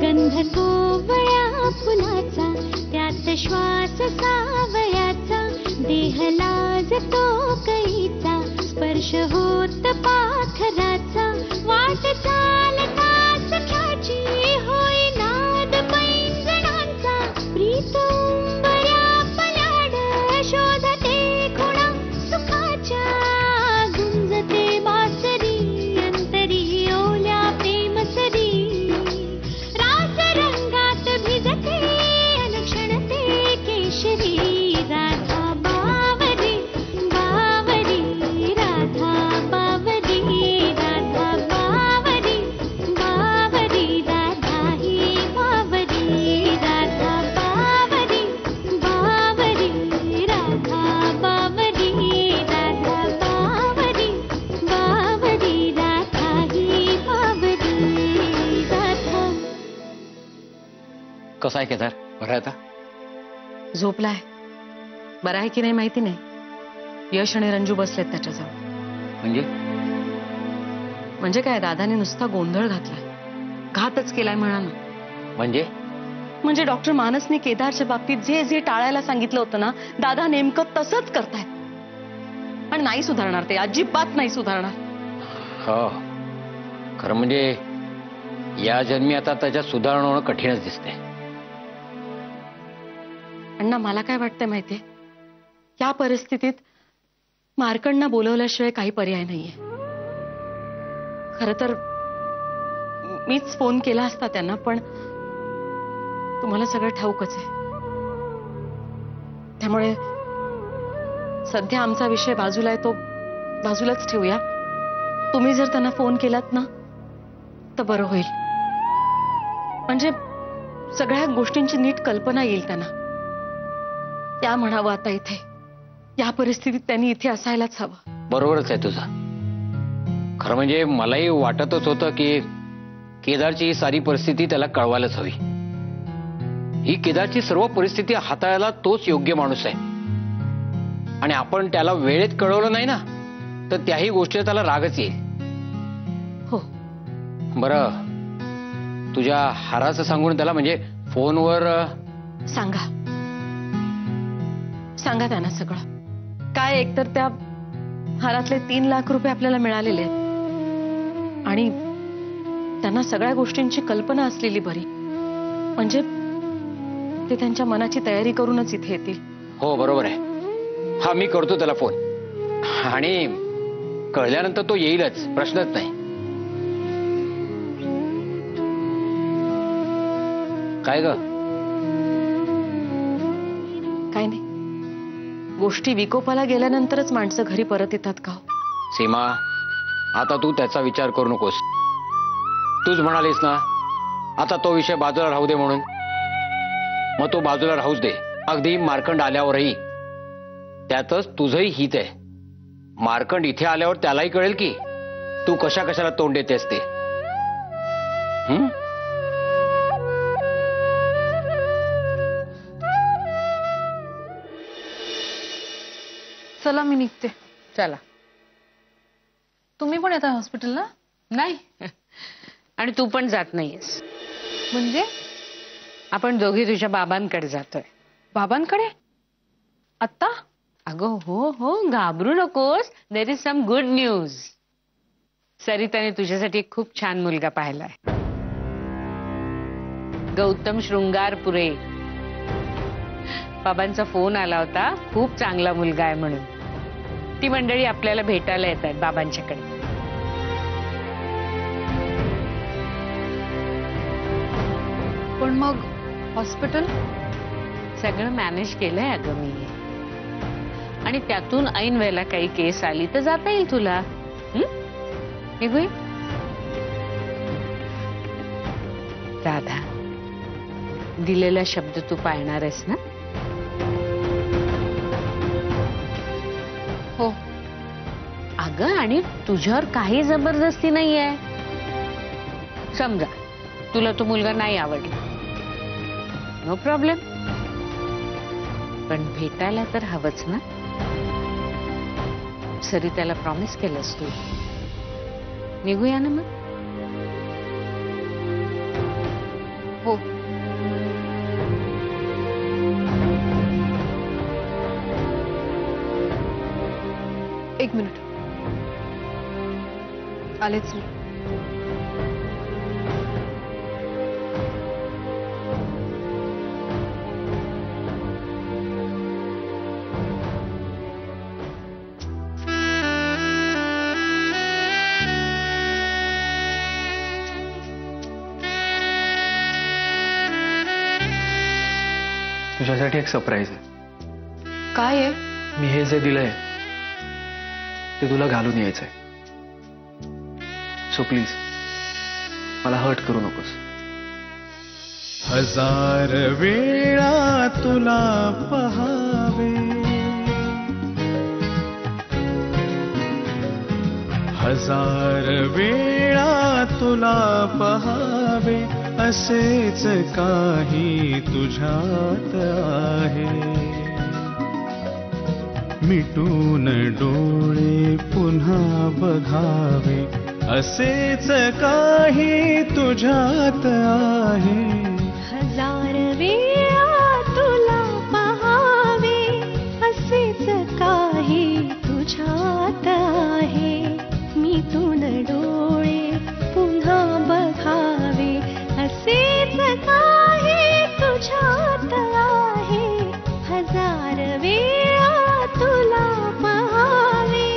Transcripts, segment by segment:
गंध कोवळ्या फुलाचा त्यात श्वास सावयाचा देह लाजतो कळीचा स्पर्श होत पाखराचा वाट चालता सख्याची होई नाद पैंजणांचा प्रीत उंबऱ्या पलाड शोधते खुणा सुखाच्या गुंजते बासरी अंतरी ओल्या प्रेमसरी रास रंगात भिजते अनुक्षणते केशरी राधा बावरी बावरी राधा बावरी राधा बावरी बावरी राधा ही बावरी राधा बावरी बावरी राधा बावरी राधा बावरी बावरी राधा ही बावरी राधा. कसा आहे केदार? बरं आहे आता? झोपलाय. बरा आहे की नाही माहिती नाही. यश आणि रंजू बसलेत त्याच्याजवळ. म्हणजे काय, दादाने नुसता गोंधळ घातलाय, घातच केलाय म्हणा ना. म्हणजे डॉक्टर मानसने केदारच्या बाबतीत जे जे टाळायला सांगितलं होतं ना, दादा नेमकं तसंच करतायत. आणि नाही सुधारणार ते, अजिबात नाही सुधारणार. हो, खरं म्हणजे या जन्मी आता त्याच्यात सुधारणा होणं कठीणच दिसते. अण्णा, मला काय वाटतंय माहितीये, या परिस्थितीत मार्कंडना बोलवल्याशिवाय काही पर्याय नाहीये. खरं तर मीच फोन केला असता त्यांना, पण तुम्हाला सगळं ठाऊकच आहे. त्यामुळे सध्या आमचा विषय बाजूला आहे, तो बाजूलाच ठेवूया. तुम्ही जर त्यांना फोन केलात ना तर बरं होईल. म्हणजे सगळ्या गोष्टींची नीट कल्पना येईल त्यांना. त्या म्हणावं आता इथे, या परिस्थितीत त्यांनी इथे असायलाच हवं. बरोबरच आहे तुझं. खरं म्हणजे मलाही वाटतच होतं की केदारची ही सारी परिस्थिती त्याला कळवायलाच हवी. ही केदारची सर्व परिस्थिती हाताळायला तोच योग्य माणूस आहे. आणि आपण त्याला वेळेत कळवलं नाही ना तर त्याही गोष्टीला त्याला रागच येईल. हो. बरं, तुझ्या हाराचं सांगून त्याला, म्हणजे फोनवर सांगा त्यांना सगळं काय. एकतर त्या हारातले 3 लाख रुपये आपल्याला मिळालेले आहेत आणि त्यांना सगळ्या गोष्टींची कल्पना असलेली बरी. म्हणजे ते त्यांच्या मनाची तयारी करूनच इथे येतील. हो, बरोबर आहे. हा, मी करतो त्याला फोन आणि कळल्यानंतर तो येईलच, प्रश्नच नाही. काय ग? काय नाही. गोष्टी विकोपाला गेल्यानंतरच माणसं घरी परत येतात का? सीमा, आता तू त्याचा विचार करू नकोस. तूच म्हणालीस ना आता तो विषय बाजूला राहू दे म्हणून. मग तो बाजूला राहूच दे, अगदी मार्कंड आल्यावरही. त्यातच तुझंही हित आहे. मार्कंड इथे आल्यावर त्यालाही कळेल की तू कशा कशाला तोंड देतेस ते. चला, मी निघते. चला. तुम्ही पण येता हॉस्पिटलला? नाही, आणि तू पण जात नाहीयेस. म्हणजे? आपण दोघी तुझ्या बाबांकडे जातोय. बाबांकडे? आत्ता? अगं हो हो, घाबरू नकोस. There is some good news. सरिताने तुझ्यासाठी एक खूप छान मुलगा पाहिलाय. गौतम शृंगारपुरे. बाबांचा फोन आला होता, खूप चांगला मुलगा आहे म्हणून. ती मंडळी आपल्याला भेटायला येत आहेत बाबांच्याकडे. पण मग हॉस्पिटल? सगळं मॅनेज केलंय अगं मी. आणि त्यातून ऐन वेळेला काही केस आली तर जाता येईल तुला. निघूया. राधा, दिलेला शब्द तू पाळणार आहेस ना? हो. अगं, आणि तुझ्यावर काही जबरदस्ती नाहीये. समजा तुला तो मुलगा नाही आवडला, नो प्रॉब्लेम. पण भेटायला तर हवंच ना. सरिताला प्रॉमिस केलंस तू. निघूया ना मग. हो. एक मिनिट. आलेच मी. तुझ्यासाठी एक सरप्राईज आहे. काय आहे? मी हे जे दिलंय ते तुला घालून यायचंय. सो प्लीज मला हर्ट करू नकोस. हजार वेळा तुला पहावे, हजार वेळा तुला पहावे, असेच काही तुझ्यात आहे. मिटून डोळे पुन्हा बघावे, असेच काही तुझ्यात आहे. हजार वेळा तुला पहावे, असेच काही तुझ्यात आहे. मिटून डोळे पुन्हा बघावे, असेच काही तुझ्यात आहे. हजार वेळा तुला पहावे.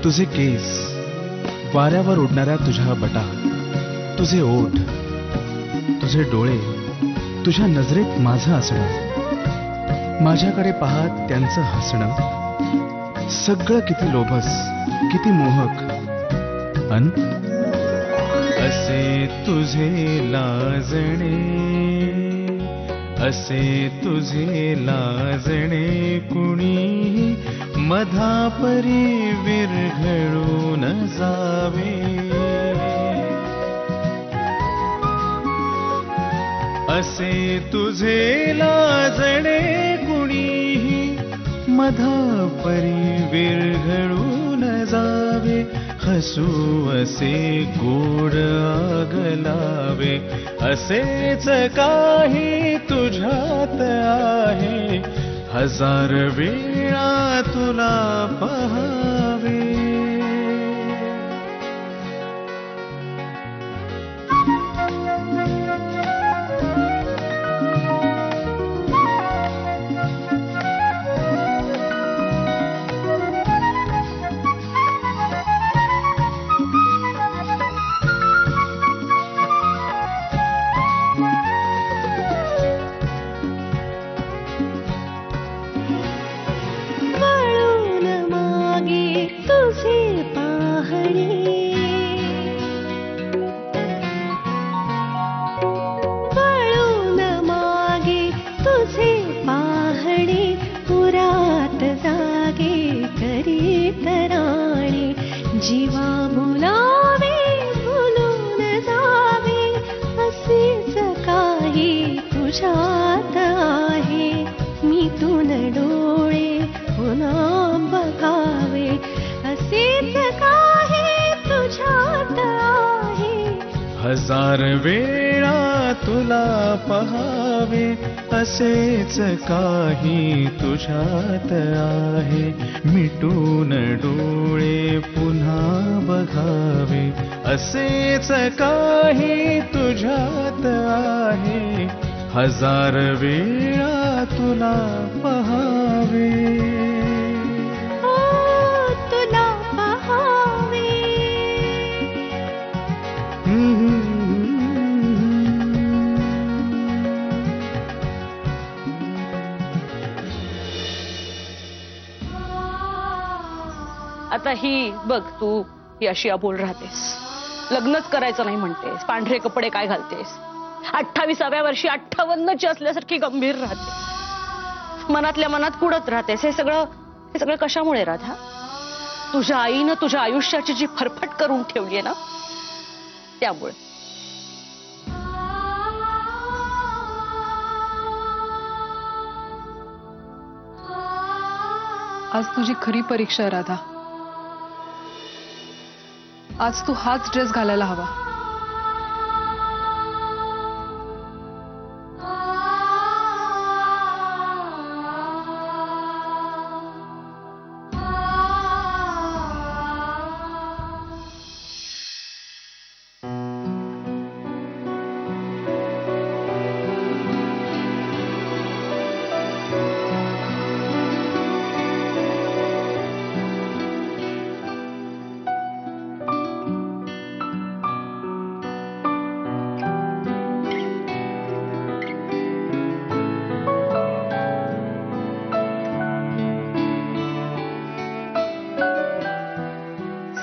तुझे केस, वाऱ्यावर उडणाऱ्या तुझ्या बटा, तुझे ओठ, तुझे डोळे, तुझ्या नजरेत माझं असणं, माझ्याकडे पाहत त्यांचं हसणं, सगळं किती लोभस, किती मोहक. अन असे तुझे लाजणे, असे तुझे लाजणे, कुणी मधापरी विरघळून जावे. असे तुझे लाजणे, कुणीही मधापरी विरघळून जावे. हसू असे गोड आगलावे, असेच काही तुझ्यात आहे. हजार वेळा तुला पहावे. जीवा भुलावे, भुलून जावे, असेच काही तुझ्यात आहे. मिटून डोळे पुन्हा बघावे, असेच काही तुझ्यात आहे. हजार वेळा तुला पहावे, असेच काही तुझ्यात आहे. मिटून डोळे पुन्हा बघावे, असेच काही तुझ्यात आहे. हजार वेळा तुला पहावे. तुला पहावे. आता ही बघ, तू ही अशी अबोल राहतेस, लग्नच करायचं नाही म्हणतेस, पांढरे कपडे काय घालतेस, 28व्या वर्षी 58ची असल्यासारखी गंभीर राहते, मनातल्या मनात कुडत राहतेस. हे सगळं कशामुळे राधा? तुझ्या आईनं तुझ्या आयुष्याची जी फरफट करून ठेवली आहे ना, त्यामुळे. आज तुझी खरी परीक्षा आहे राधा. आज तू हाच ड्रेस घालायला हवा.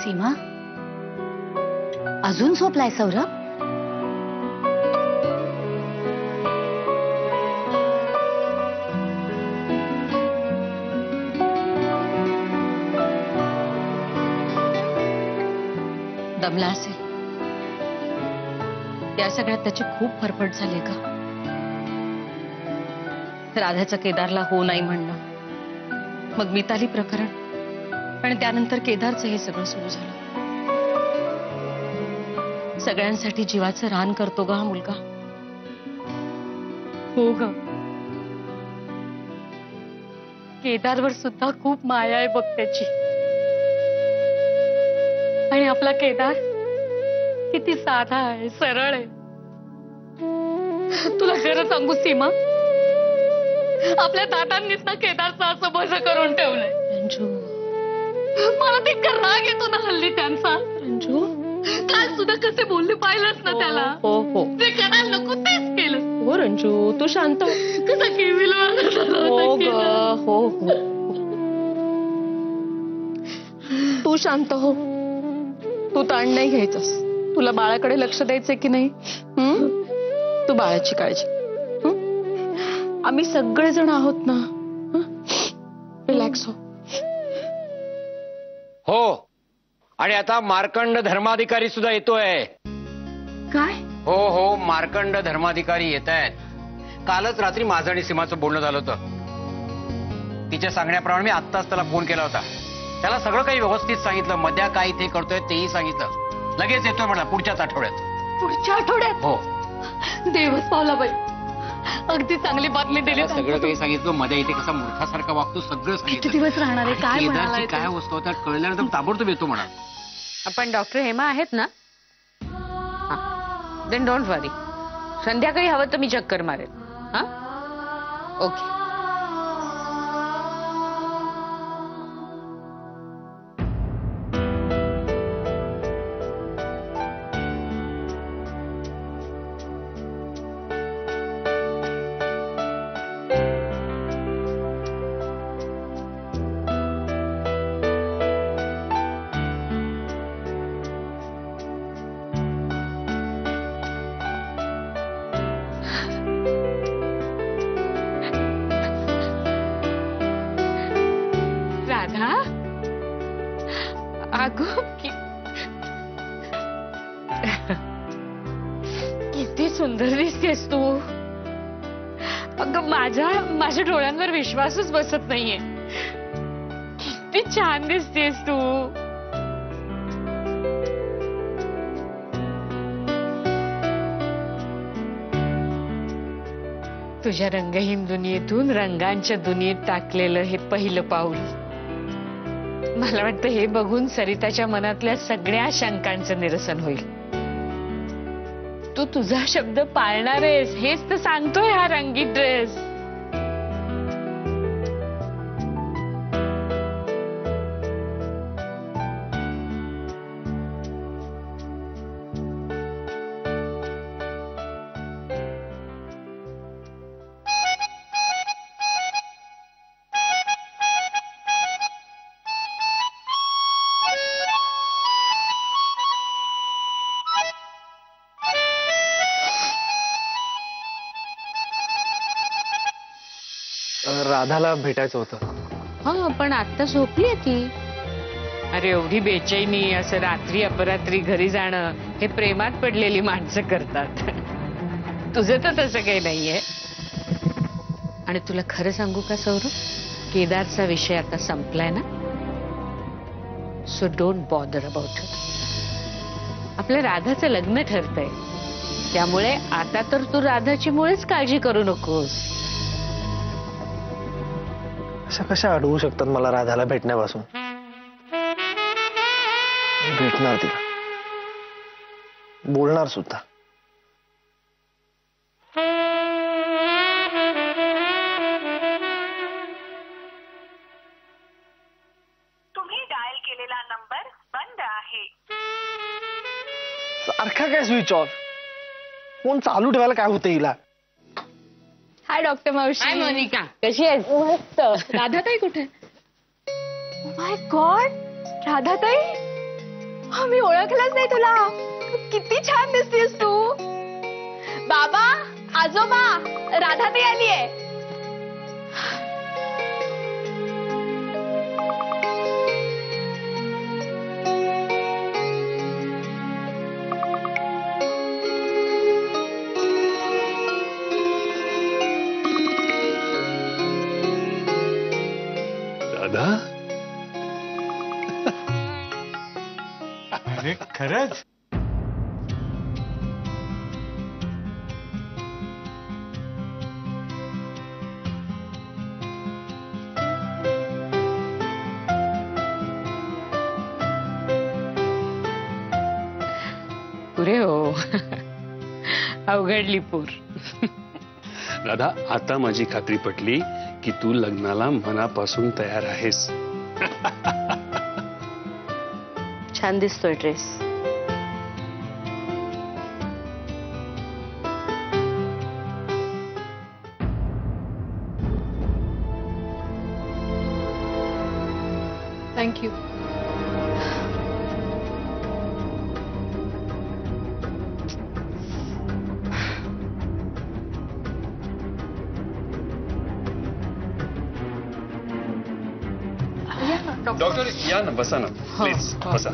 सीमा, अजून झोपलाय सौरभ? दमला असेल. या सगळ्यात त्याची खूप फरफट झाली का? राधाचं केदारला हो नाही म्हणणं, मग मिताली प्रकरण, आणि त्यानंतर केदारचं हे सगळं सुरू झालं. सगळ्यांसाठी जीवाचं रान करतो ग हा मुलगा. हो ग, केदारवर सुद्धा खूप माया आहे बघ त्याची. आणि आपला केदार किती साधा आहे, सरळ आहे. तुला खरं सांगू सीमा, आपल्या ताटांनीच ना केदारचं असं बज करून ठेवलंय. रंजू, मला तितका राग येतो ना हल्ली त्यांचा. रंजू, काल सुद्धा कसे बोलले पाहिलंच ना त्याला. हो हो, ते करायला नको तेच केलं. हो रंजू, तू शांत हो. कसं केविल हो ग, हो हो, तू शांत हो. तू ताण नाही घ्यायचंस. तुला बाळाकडे लक्ष द्यायचंय की नाही? तू बाळाची काळजी. आम्ही सगळेजण आहोत ना. रिलॅक्स हो. हो, आणि आता मार्कंड धर्माधिकारी सुद्धा येतोय. काय? हो हो, मार्कंड धर्माधिकारी येत आहेत. कालच रात्री माझं आणि सीमाचं बोलणं झालं होतं. तिच्या सांगण्याप्रमाणे मी आत्ताच त्याला फोन केला होता. त्याला सगळं काही व्यवस्थित सांगितलं. मध्या काय इथे करतोय तेही सांगितलं. लगेच येतोय म्हणा पुढच्याच आठवड्यात. पुढच्या आठवड्यात? हो. देवच पावला बाई, अगदी चांगली बातमी दिली. सगळं काही सांगितलं. मध्ये इथे कसा मूर्खासारखा वागतो सगळं किती सांगितलं. दिवस राहणार आहे काय म्हणालाय? काय वस्तू होत्या कळल्यानंतर ताबडतोब येतो म्हणा. आपण डॉक्टर हेमा आहेत ना? देन डोंट वरी. संध्याकाळी हवं तर मी चक्कर मारेन. हा, ओके. किती सुंदर दिसतेस तू. अगं माझ्या डोळ्यांवर विश्वासच बसत नाहीये. किती छान दिसतेस तू. तुझ्या रंगहीन दुनियेतून रंगांच्या दुनियेत टाकलेलं हे पहिलं पाऊल. मला वाटतं हे बघून सरिताच्या मनातल्या सगळ्या शंकांचं निरसन होईल. तू तुझा शब्द पाळणार आहेस हेच तर सांगतोय हा रंगीत ड्रेस. राधाला भेटायचं होतं. हा पण आता झोपलीये ती. अरे एवढी बेचैनी असं रात्री अपरात्री घरी जाणं हे प्रेमात पडलेली माणसं करतात. तुझं तर तसं काही नाहीये. आणि तुला खरं सांगू का सौरभ, केदारचा विषय आता संपलाय ना. So don't bother about it. आपल्या राधाचं लग्न ठरतंय, त्यामुळे आता तर तू राधाची मुळेच काळजी करू नकोस. अशा कशा अडवू शकतात मला राधाला भेटण्यापासून? मी भेटणार तिला, बोलणार सुद्धा. तुम्ही डायल केलेला नंबर बंद आहे. सारखा काय स्विच ऑफ? फोन चालू ठेवायला काय होतं हिला? हाय डॉक्टर मावशी. हाय मोनिका, कशी आहेस? मस्त. राधाताई कुठे? माय गॉड, राधाताई, मी ओळखलंच नाही तुला. किती छान दिसतेस तू. बाबा, आजोबा, राधाताई आलीये. राधा, अरे खरंच? पुरे हो. अवघडली पूर. राधा, आता माझी खात्री पटली की तू लग्नाला मनापासून तयार आहेस. छान दिसतोय ड्रेस. थँक्यू. डॉक्टर या ना, बसा ना प्लीज, बसा.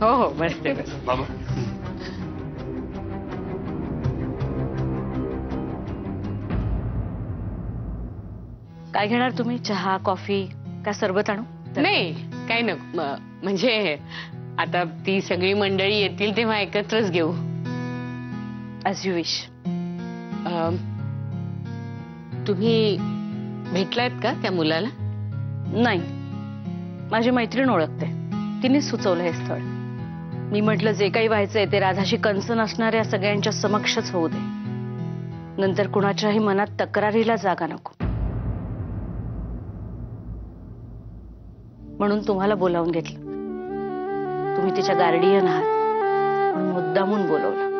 हो हो बसते. बाबा, काय घेणार तुम्ही? चहा, कॉफी का सरबत आणू? नाही काही नको. म्हणजे आता ती सगळी मंडळी येतील तेव्हा एकत्रच घेऊ. As you wish. तुम्ही भेटलायत का त्या मुलाला? नाही, माझी मैत्रीण ओळखते, तिनेच सुचवलं हे स्थळ. मी म्हटलं जे काही व्हायचंय ते राधाशी कंसन असणाऱ्या सगळ्यांच्या समक्षच होऊ दे. नंतर कुणाच्याही मनात तक्रारीला जागा नको. म्हणून तुम्हाला बोलावून घेतलं. तुम्ही तिच्या गार्डियन आहात म्हणून मुद्दामून बोलवलं.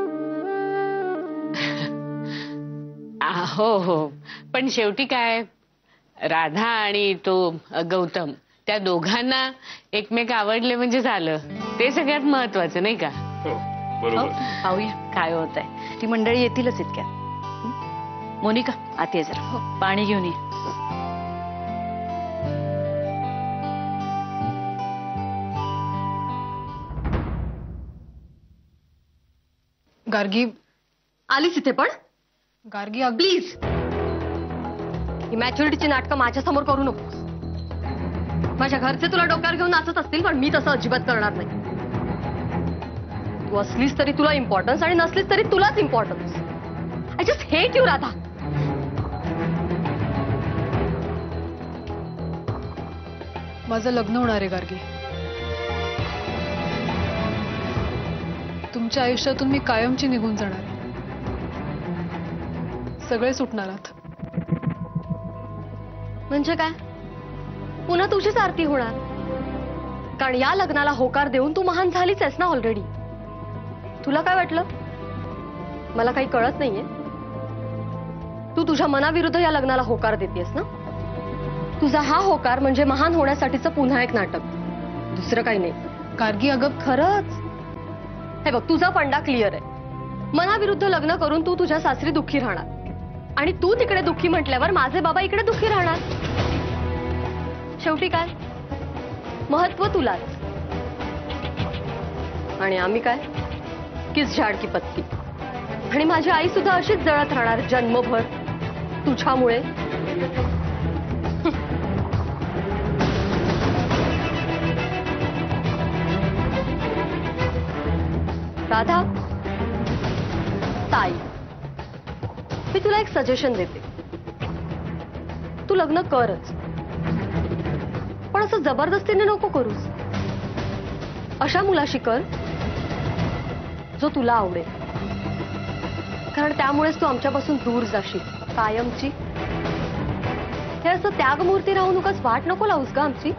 हो हो, पण शेवटी काय, राधा आणि तो गौतम, त्या दोघांना एकमेक आवडले म्हणजे झालं. ते सगळ्यात महत्वाचं, नाही का? हो बरोबर. पाहूया काय होत आहे. ती मंडळी येतीलच इतक्यात. मोनिका, आत ये जरा, पाणी घेऊन ये. गार्गी आलीच इथे पण? गार्गी प्लीज, ही मॅच्युरिटीची नाटकं माझ्या समोर करू नको. माझ्या घरचे तुला डोक्यावर घेऊन नाचत असतील, पण मी तसं अजिबात करणार नाही. तू असलीस तरी तुला इम्पॉर्टन्स आणि नसलीस तरी तुलाच importance. I just hate you Radha. माझं लग्न होणार आहे गार्गी. तुमच्या आयुष्यातून मी कायमची निघून जाणार आहे. सगळे सुटणार आहात. म्हणजे काय? पुन्हा तुझीच आरती होणार. कारण या लग्नाला होकार देऊन तू महान झालीच आहेस ना ऑलरेडी. तुला काय वाटलं मला काही कळत नाहीये? तू तुझ्या मनाविरुद्ध या लग्नाला होकार देतेस ना. तुझा हा होकार म्हणजे महान होण्यासाठीचं पुन्हा एक नाटक, दुसरं काही नाही. गार्गी अगं खरंच हे बघ, तुझा फंडा क्लिअर आहे. मनाविरुद्ध लग्न करून तू तुझ्या सासरी दुःखी राहणार. आणि तू तिकडे दुःखी म्हटल्यावर माझे बाबा इकडे दुःखी राहणार. शेवटी काय, महत्व तुलाच आणि आम्ही काय, किस झाड की पत्ती. आणि माझी आई सुद्धा अशीच जळत राहणार जन्मभर तुझ्यामुळे. राधा, ताई, मी तुला एक सजेशन देते. तू लग्न करच, पण असं जबरदस्तीने नको करूस. अशा मुलाशी कर जो तुला आवडेल, कारण त्यामुळेच तू आमच्यापासून दूर जाशील कायमची. हे असं त्यागमूर्ती राहू नकोस, वाट नको लावूस का आमची.